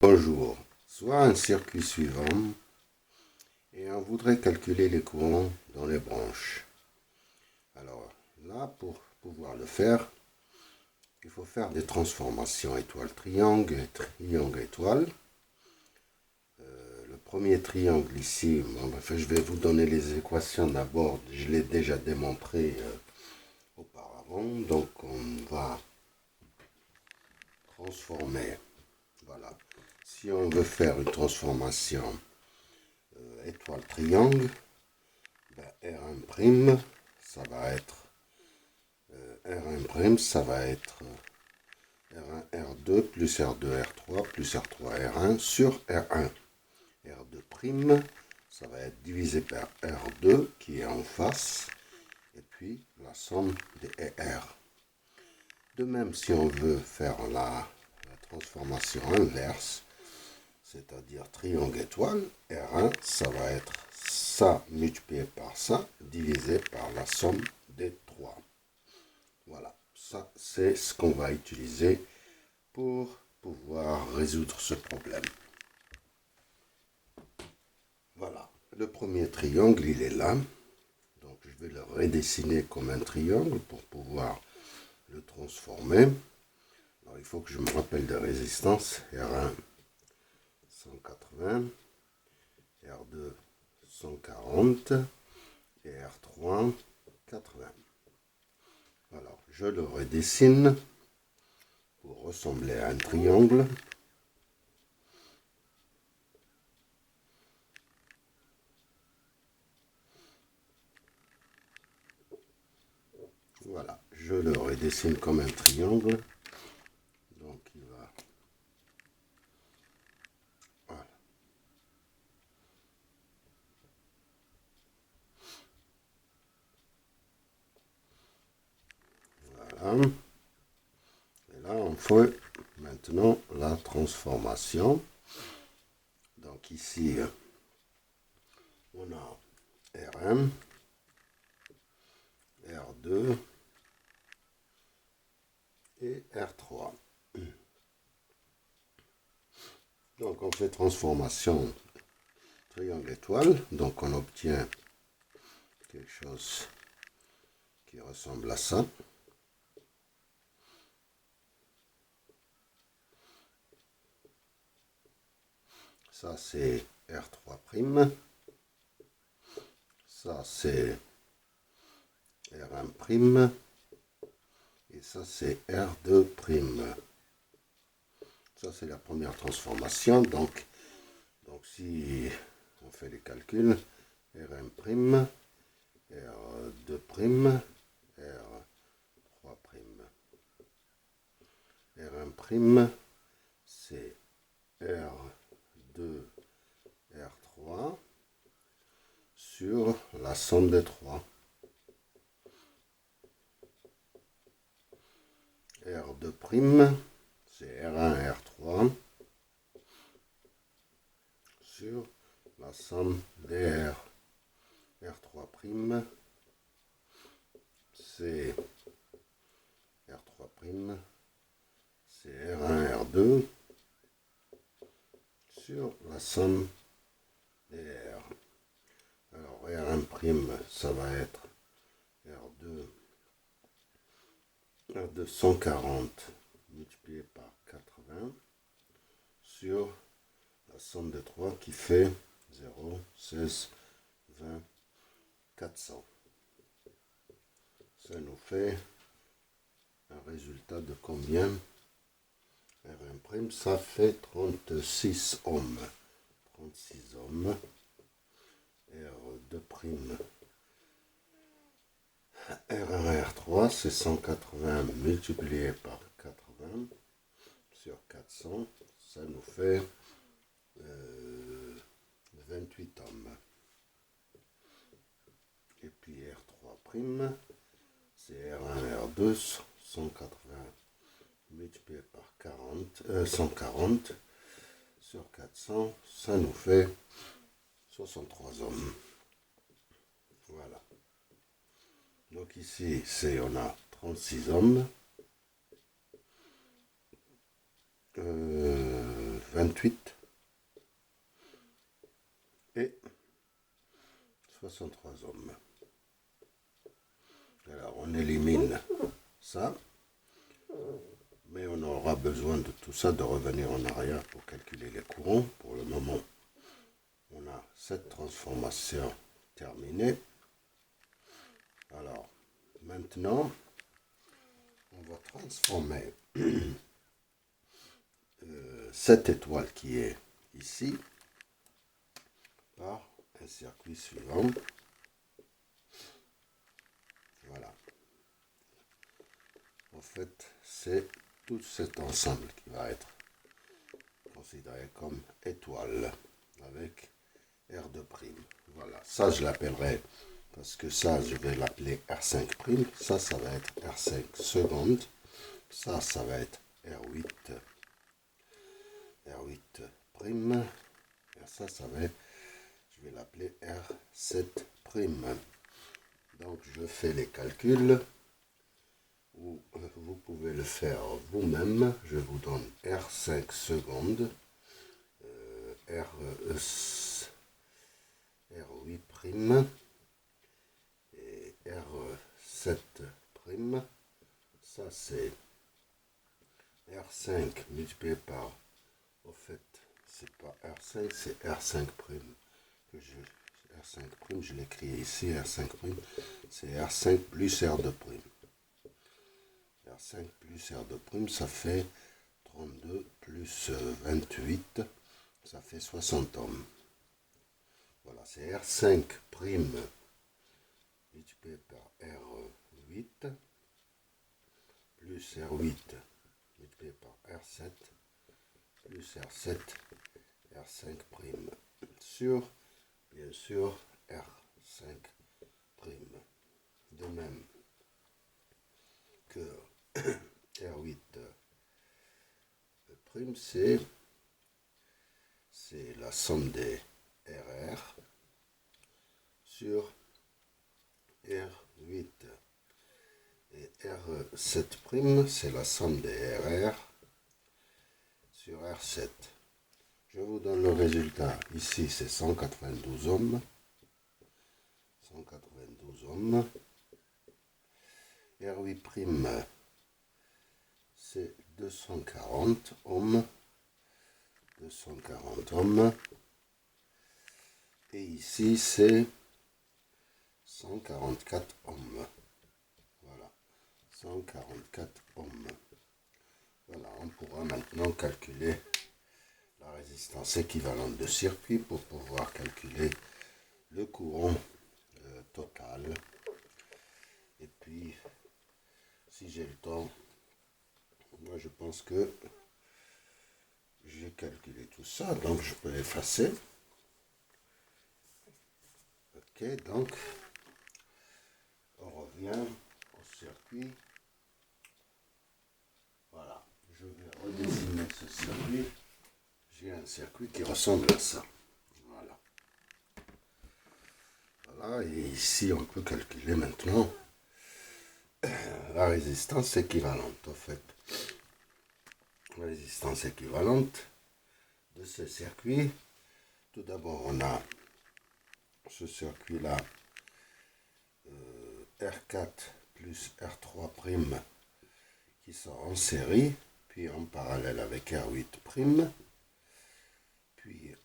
Bonjour, soit un circuit suivant et on voudrait calculer les courants dans les branches. Alors là, pour pouvoir le faire, il faut faire des transformations étoile-triangle et triangle-étoile. Le premier triangle ici, je vais vous donner les équations d'abord, je l'ai déjà démontré auparavant. Donc on va transformer, voilà. Si on veut faire une transformation étoile-triangle, R1', ça va être R1', ça va être R1, R2 plus R2, R3 plus R3, R1 sur R1. R2', ça va être divisé par R2 qui est en face, et puis la somme des R. De même, si on veut faire la transformation inverse, c'est-à-dire triangle étoile, R1, ça va être ça multiplié par ça, divisé par la somme des 3. Voilà, ça c'est ce qu'on va utiliser pour pouvoir résoudre ce problème. Voilà, le premier triangle, il est là. Donc je vais le redessiner comme un triangle pour pouvoir le transformer. Alors il faut que je me rappelle de résistance. R1, 180, R2, 140 et R3, 80. Alors, je le redessine pour ressembler à un triangle. Voilà, je le redessine comme un triangle. Donc, il va... Voilà. Et là, on fait maintenant la transformation. Donc, ici, on a R1, R2 et R3. Donc, on fait transformation triangle étoile. Donc, on obtient quelque chose qui ressemble à ça. Ça, c'est R3'. Ça, c'est R1'. Et ça, c'est R2'. Ça, c'est la première transformation. Donc si on fait les calculs, R1', R2', R3'. R1', c'est R2, R3 sur la somme des 3. R2', c'est R1, R3 sur la somme des R. R3', c'est R3', c'est R1, R2 sur la somme des R. Alors R1', ça va être R2 140 multiplié par 80 sur la somme de 3 qui fait 0, 16, 20, 400. Ça nous fait un résultat de combien? R1', ça fait 36 ohms. 36 ohms. R2', R1, R3, c'est 180 multiplié par 80 sur 400. Ça nous fait 28 ohms. Et puis R3', c'est R1, R2, 180 multiplié par 140 sur 400, ça nous fait 63 ohms. Voilà. Donc ici, on a 36 ohms, 28 et 63 ohms. Alors on élimine ça, mais on aura besoin de tout ça, de revenir en arrière pour calculer les courants. Pour le moment, on a cette transformation terminée. Alors maintenant, on va transformer cette étoile qui est ici par un circuit suivant. Voilà. En fait, c'est tout cet ensemble qui va être considéré comme étoile avec R2'. Voilà, ça je l'appellerai, parce que ça je vais l'appeler R5'. Ça va être R5 secondes. Ça va être R8 prime. Et ça va être, je vais l'appeler R7 prime. Donc je fais les calculs, ou vous pouvez le faire vous-même. Je vous donne R5 secondes, R8 prime et R7 prime. Ça c'est R5 multiplié par, au fait c'est pas R5, c'est R5 prime que R5 prime, je l'écris ici, R5 prime, c'est R5 plus R2 prime. R5 plus R2 prime, ça fait 32 plus 28, ça fait 60 ohms. Voilà, c'est R5 prime multiplié par R8 plus R8 multiplié par R7 plus R7 R5 prime sur, bien sûr, R5 prime. De même que R8 prime, c'est la somme des RR sur R8. Et R7 prime, c'est la somme des RR sur R7. Je vous donne le résultat. Ici, c'est 192 ohms. 192 ohms. R8 prime, c'est 240 ohms. 240 ohms. Et ici, c'est 144 ohms. Voilà. 144 ohms. Voilà, on pourra maintenant calculer la résistance équivalente de circuit pour pouvoir calculer le courant total. Et puis, si j'ai le temps, moi je pense que j'ai calculé tout ça, donc je peux effacer. Ok, donc on revient au circuit. Voilà, je vais redessiner ce circuit. J'ai un circuit qui ressemble à ça. Voilà. Voilà, et ici on peut calculer maintenant la résistance équivalente. En fait, la résistance équivalente de ce circuit. Tout d'abord, on a ce circuit-là, R4 plus R3 prime qui sont en série, puis en parallèle avec R8 prime. Puis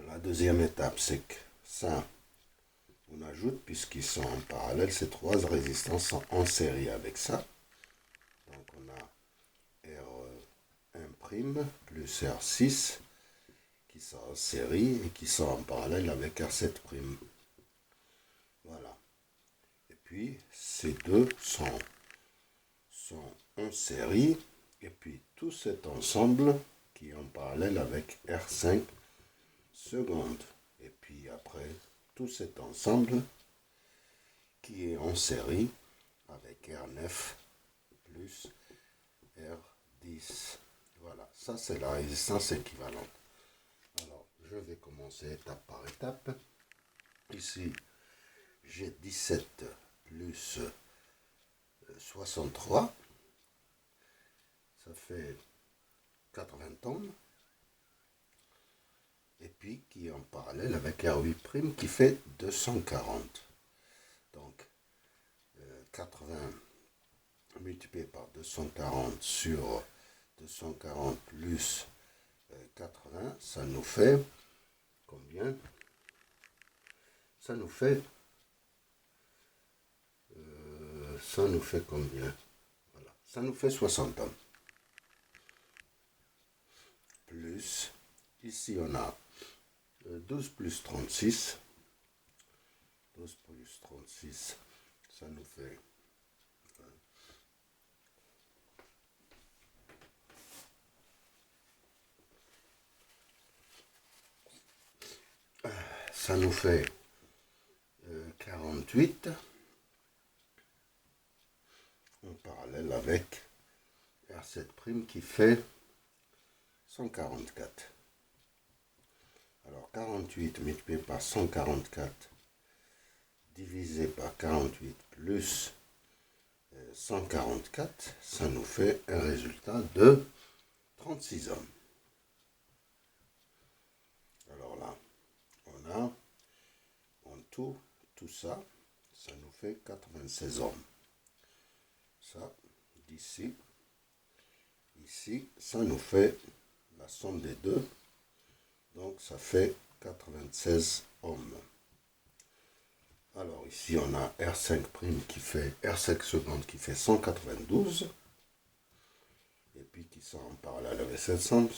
la deuxième étape, c'est que ça, on ajoute, puisqu'ils sont en parallèle, ces trois résistances sont en série avec ça. Donc on a R1 prime plus R6 qui sont en série et qui sont en parallèle avec R7 prime. Voilà. Et puis ces deux sont en série, et puis tout cet ensemble qui est en parallèle avec R5 secondes. Et puis après, tout cet ensemble qui est en série avec R9 plus R10. Voilà, ça c'est la résistance équivalente. Alors, je vais commencer étape par étape. Ici, j'ai 17 plus 63. Ça fait 80 ohms. Et puis qui est en parallèle avec R8' qui fait 240. Donc 80 multiplié par 240 sur 240 plus 80, ça nous fait combien? Ça nous fait combien? Voilà, ça nous fait 60 ohms. Plus, ici on a 12 plus 36. 12 plus 36, ça nous fait ça nous fait 48 en parallèle avec R7' qui fait 144. Alors 48 multiplié par 144 divisé par 48 plus 144, ça nous fait un résultat de 36 ohms. Alors là, on a en tout ça, ça nous fait 96 ohms. Ça, d'ici, ici, ça nous fait la somme des deux. Donc ça fait 96 ohms. Alors ici on a R5' qui fait R5 secondes qui fait 192. Et puis qui sont en parallèle avec 700.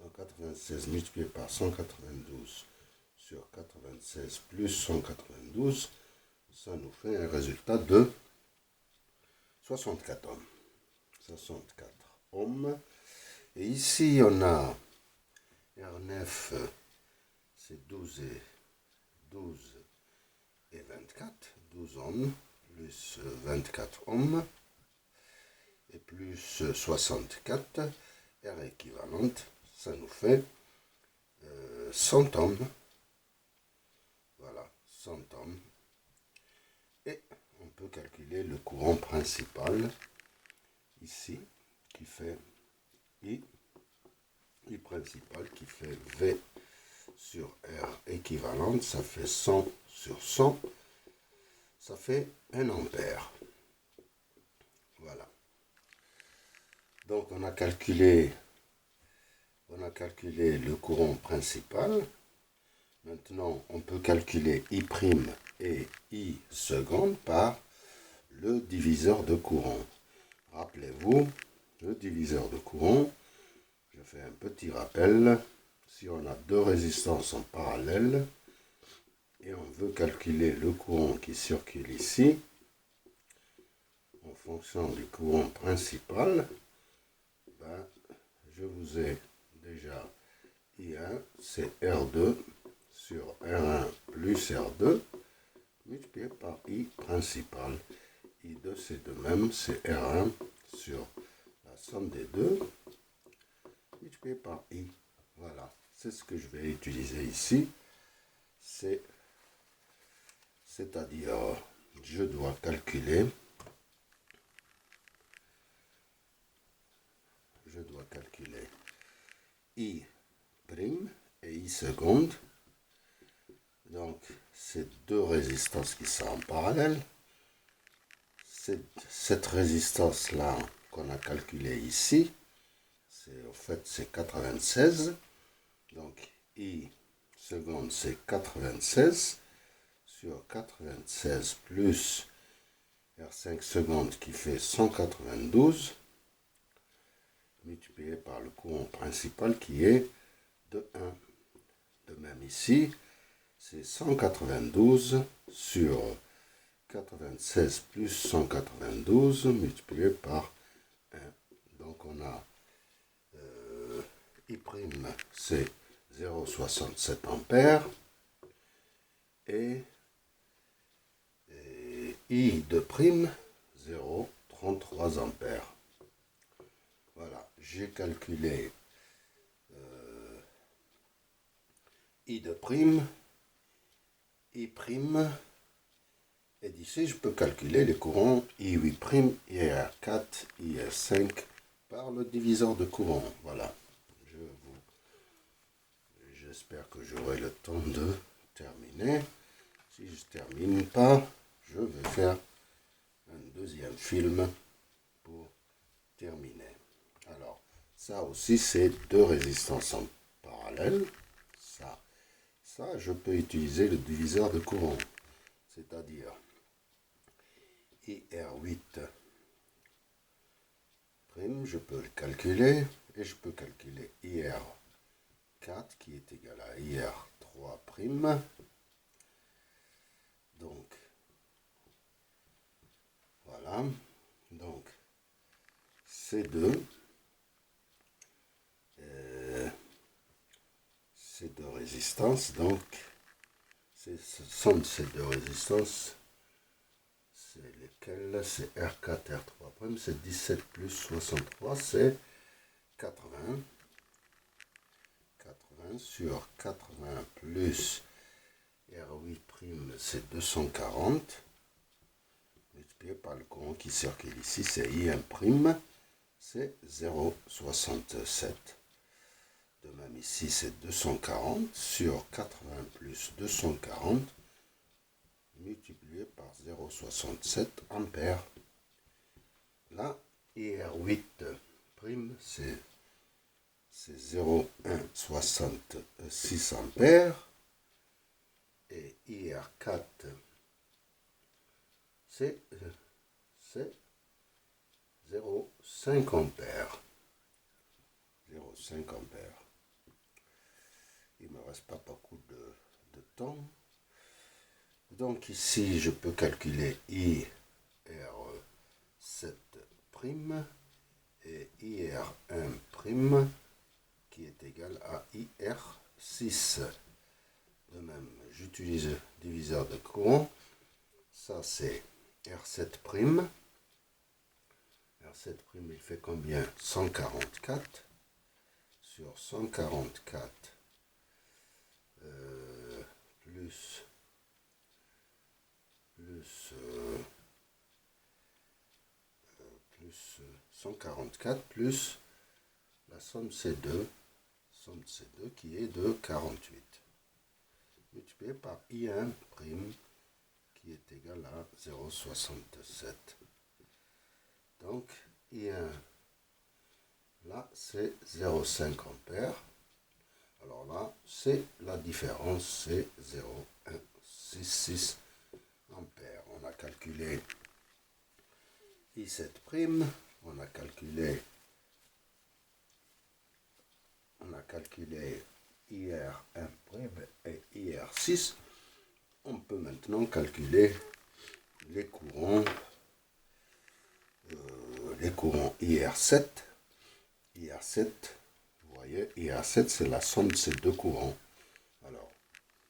Donc 96 multiplié par 192 sur 96 plus 192, ça nous fait un résultat de 64 ohms. 64 ohms. Et ici on a R9, c'est 12 et 24, 12 ohms, plus 24 ohms, et plus 64, R équivalente, ça nous fait 100 ohms. Voilà, 100 ohms. Et on peut calculer le courant principal, ici, qui fait I principal, qui fait V sur R équivalente, ça fait 100 sur 100, ça fait 1 ampère. Voilà. Donc on a calculé le courant principal. Maintenant, on peut calculer I' et I seconde par le diviseur de courant. Rappelez-vous, le diviseur de courant, je fais un petit rappel. Si on a deux résistances en parallèle et on veut calculer le courant qui circule ici, en fonction du courant principal, je vous ai déjà I1, c'est R2 sur R1 plus R2, multiplié par I principal. I2, c'est de même, c'est R1 sur la somme des deux, multiplié par I. Voilà, c'est ce que je vais utiliser ici. C'est-à-dire, je dois calculer I' et I seconde. Donc, c'est deux résistances qui sont en parallèle. Cette résistance-là qu'on a calculée ici, c'est 96. Donc, I seconde, c'est 96 sur 96 plus R5 secondes qui fait 192, multiplié par le courant principal qui est de 1. De même ici, c'est 192 sur 96 plus 192 multiplié par 1. Donc on a I', c'est 0,67 ampères et I de prime 0,33 ampères. Voilà, j'ai calculé I de prime, I prime, et d'ici je peux calculer les courants I8', IR4, IR5 par le diviseur de courant. Voilà. J'espère que j'aurai le temps de terminer. Si je ne termine pas, je vais faire un deuxième film pour terminer. Alors, ça aussi, c'est deux résistances en parallèle. Ça, je peux utiliser le diviseur de courant, c'est-à-dire IR8', je peux le calculer, et je peux calculer IR4 qui est égal à IR3'. Donc, voilà. Donc, ces deux résistances, donc, ce sont ces deux résistances, c'est lesquelles? C'est R4, R3', c'est 17 plus 63, c'est 80. 80 sur 80 plus R8', c'est 240. Multiplié par le courant qui circule ici, c'est I1', c'est 0,67. De même ici, c'est 240 sur 80 plus 240 multiplié par 0,67 ampères. Là, IR8', c'est 0,166 ampères. Et IR4, c'est 0,5 ampères. 0,5 ampères. Il ne me reste pas beaucoup de temps. Donc ici, je peux calculer IR7' et IR1' qui est égal à IR6. De même, j'utilise le diviseur de courant. Ça, c'est R7'. R7', il fait combien? 144 sur 144 plus 144 plus la somme C2 qui est de 48 multiplié par I1' qui est égal à 0,67. Donc I1 là c'est 0,5 ampères. Alors là c'est la différence, c'est 0,166 ampères. On a calculé I7', on a calculé IR1' et IR6. On peut maintenant calculer les courants IR7. Vous voyez, IR7, c'est la somme de ces deux courants. Alors,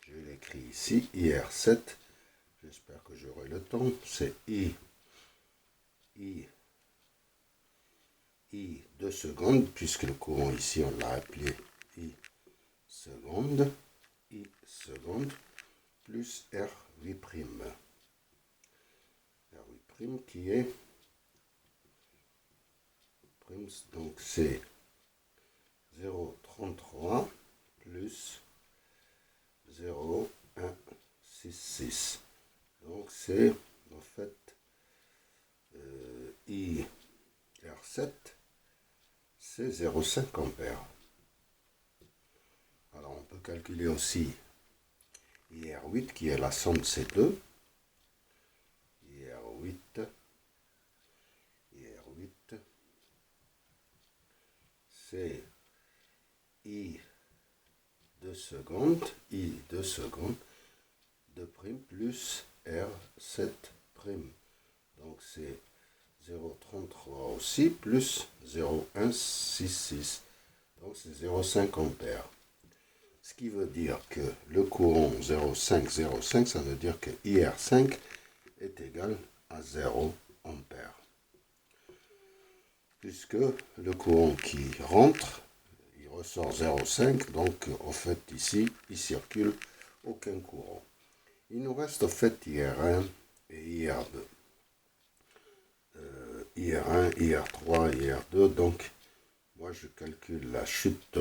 je l'écris ici, IR7. J'espère que j'aurai le temps. C'est I 2 secondes, puisque le courant ici, on l'a appelé I seconde. I seconde plus R8'. R8' qui est... Donc c'est 0,33 plus 0,166. Donc c'est en fait IR7, c'est 0,5 ampères. Alors on peut calculer aussi IR8 qui est la somme de ces deux. IR8 c'est I 2 secondes, 2' plus R7'. Donc c'est 0,33 aussi plus 0,166. Donc c'est 0,5 ampères. Ce qui veut dire que le courant 0,5, ça veut dire que IR5 est égal à 0 ampères. Puisque le courant qui rentre, il ressort 0,5, donc en fait ici, il circule aucun courant. Il nous reste en fait IR1 et IR2. IR1, IR3, IR2, donc moi je calcule la chute